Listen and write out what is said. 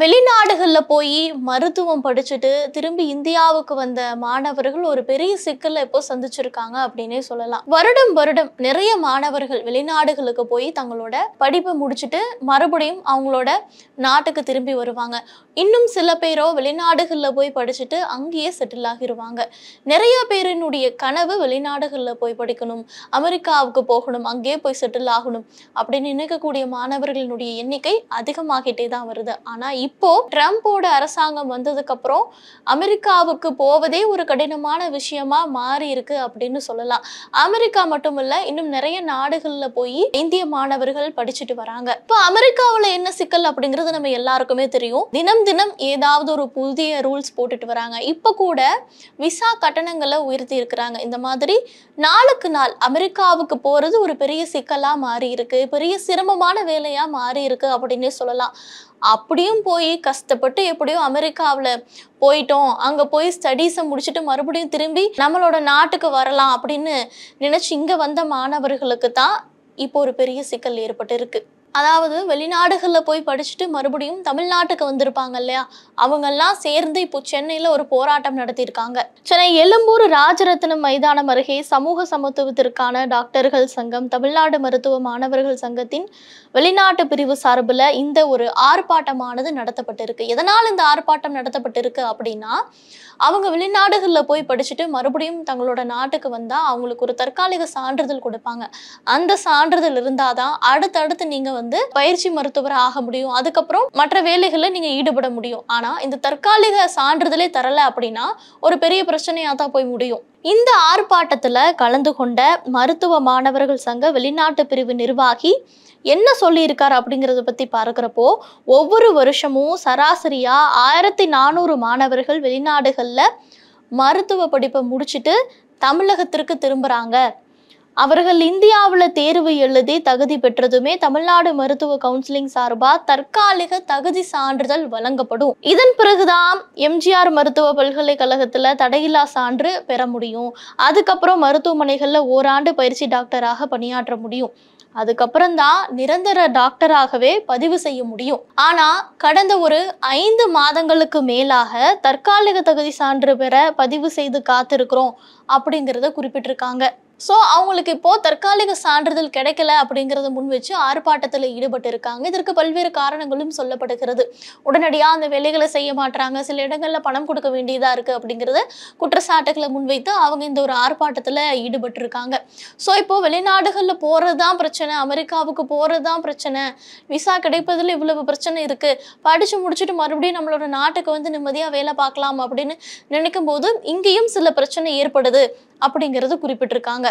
வெளிநாடுகள்ல போய் மருத்துவம் படிச்சுட்டு திரும்பி இந்தியாவுக்கு வந்த மாணவர்கள் ஒரு பெரிய சிக்கலை இப்போ சந்திச்சிருக்காங்க அப்படின்னே சொல்லலாம். வருடம் வருடம் நிறைய மாணவர்கள் வெளிநாடுகளுக்கு போய் தங்களோட படிப்பை முடிச்சுட்டு மறுபடியும் அவங்களோட நாட்டுக்கு திரும்பி வருவாங்க. இன்னும் சில பேரோ வெளிநாடுகள்ல போய் படிச்சுட்டு அங்கேயே செட்டில் ஆகிருவாங்க. நிறைய பேரினுடைய கனவு வெளிநாடுகள்ல போய் படிக்கணும், அமெரிக்காவுக்கு போகணும், அங்கேயே போய் செட்டில் ஆகணும் அப்படின்னு நினைக்கக்கூடிய மாணவர்களினுடைய எண்ணிக்கை அதிகமாகிட்டே தான் வருது. ஆனா இப்போ ட்ரம்போட அரசாங்கம் வந்ததுக்கு அப்புறம் அமெரிக்காவுக்கு போவதே ஒரு கடினமான விஷயமா மாறி இருக்கு அப்படின்னு சொல்லலாம். அமெரிக்கா மட்டும் இல்ல, இன்னும் நிறைய நாடுகள்ல போய் இந்திய மாணவர்கள் படிச்சுட்டு வராங்க. இப்போ அமெரிக்காவுல என்ன சிக்கல் அப்படிங்கிறது நம்ம எல்லாருக்குமே தெரியும். தினம் தினம் ஏதாவது ஒரு புதிய ரூல்ஸ் போட்டுட்டு வராங்க. இப்ப கூட விசா கட்டணங்களை உயர்த்தி இருக்கிறாங்க. இந்த மாதிரி நாளுக்கு நாள் அமெரிக்காவுக்கு போறது ஒரு பெரிய சிக்கலா மாறி இருக்கு, பெரிய சிரமமான வேலையா மாறி இருக்கு அப்படின்னே சொல்லலாம். அப்படியும் போய் கஷ்டப்பட்டு எப்படியோ அமெரிக்காவில் போயிட்டோம், அங்கே போய் ஸ்டடீஸை முடிச்சுட்டு மறுபடியும் திரும்பி நம்மளோட நாட்டுக்கு வரலாம் அப்படின்னு நினைச்சு இங்கே வந்த மாணவர்களுக்கு தான் இப்போ ஒரு பெரிய சிக்கல் ஏற்பட்டு இருக்கு. அதாவது வெளிநாடுகளில் போய் படிச்சுட்டு மறுபடியும் தமிழ்நாட்டுக்கு வந்திருப்பாங்க இல்லையா, அவங்கெல்லாம் சேர்ந்து இப்போ சென்னையில் ஒரு போராட்டம் நடத்தியிருக்காங்க. சென்னை எழும்பூர் ராஜரத்னம் மைதானம் அருகே சமூக சமத்துவத்திற்கான டாக்டர்கள் சங்கம், தமிழ்நாடு மருத்துவ மாணவர்கள் சங்கத்தின் வெளிநாட்டு பிரிவு சார்பில் இந்த ஒரு ஆர்ப்பாட்டமானது நடத்தப்பட்டிருக்கு. எதனால் இந்த ஆர்ப்பாட்டம் நடத்தப்பட்டிருக்கு அப்படின்னா, அவங்க வெளிநாடுகளில் போய் படிச்சுட்டு மறுபடியும் தங்களோட நாட்டுக்கு வந்தால் அவங்களுக்கு ஒரு தற்காலிக சான்றிதழ் கொடுப்பாங்க. அந்த சான்றிதழ் இருந்தாதான் அடுத்தடுத்து நீங்கள் பயிற்சி மருத்துவர் ஆக முடியும், அதுக்கப்புறம் மற்ற வேலைகளில் நீங்க ஈடுபட முடியும். ஆனா இந்த தற்காலிக சான்றிதழே தரல அப்படின்னா ஒரு பெரிய பிரச்சனையா தான் போய் முடியும். இந்த ஆர்ப்பாட்டத்துல கலந்து கொண்ட மருத்துவ மாணவர்கள் சங்க வெளிநாட்டு பிரிவு நிர்வாகி என்ன சொல்லியிருக்காரு அப்படிங்கிறத பத்தி பார்க்கிறப்போ, ஒவ்வொரு வருஷமும் சராசரியா 1400 மாணவர்கள் வெளிநாடுகள்ல மருத்துவ படிப்பை முடிச்சுட்டு தமிழகத்திற்கு திரும்புறாங்க. அவர்கள் இந்தியாவில் தேர்வு எழுதி தகுதி பெற்றதுமே தமிழ்நாடு மருத்துவ கவுன்சிலிங் சார்பா தற்காலிக தகுதி சான்றிதழ் வழங்கப்படும். இதன் பிறகுதான் எம்ஜிஆர் மருத்துவ பல்கலைக்கழகத்துல தடையில்லா சான்று பெற முடியும். அதுக்கப்புறம் மருத்துவமனைகள்ல ஓராண்டு பயிற்சி டாக்டராக பணியாற்ற முடியும். அதுக்கப்புறம் தான் நிரந்தர டாக்டராகவே பதிவு செய்ய முடியும். ஆனா கடந்த ஒரு 5 மாதங்களுக்கு மேலாக தற்காலிக தகுதி சான்று பெற பதிவு செய்து காத்திருக்கிறோம் அப்படிங்கிறத குறிப்பிட்டிருக்காங்க. ஸோ அவங்களுக்கு இப்போ தற்காலிக சான்றிதழ் கிடைக்கல அப்படிங்கிறத முன் வச்சு ஆர்ப்பாட்டத்தில் ஈடுபட்டு இருக்காங்க. இதற்கு பல்வேறு காரணங்களும் சொல்லப்படுகிறது. உடனடியாக அந்த வேலைகளை செய்ய மாட்டாங்க, சில இடங்களில் பணம் கொடுக்க வேண்டியதாக இருக்குது அப்படிங்கிறத குற்றச்சாட்டுகளை முன்வைத்து அவங்க இந்த ஒரு ஆர்ப்பாட்டத்தில் ஈடுபட்டு இருக்காங்க. ஸோ இப்போ வெளிநாடுகளில் போகிறது தான் பிரச்சனை, அமெரிக்காவுக்கு போகிறது தான் பிரச்சனை, விசா கிடைப்பதில் இவ்வளவு பிரச்சனை இருக்குது, படித்து முடிச்சுட்டு மறுபடியும் நம்மளோட நாட்டுக்கு நிம்மதியாக வேலை பார்க்கலாம் அப்படின்னு நினைக்கும் போது இங்கேயும் சில பிரச்சனை ஏற்படுது அப்படிங்கிறது குறிப்பிட்டிருக்காங்க.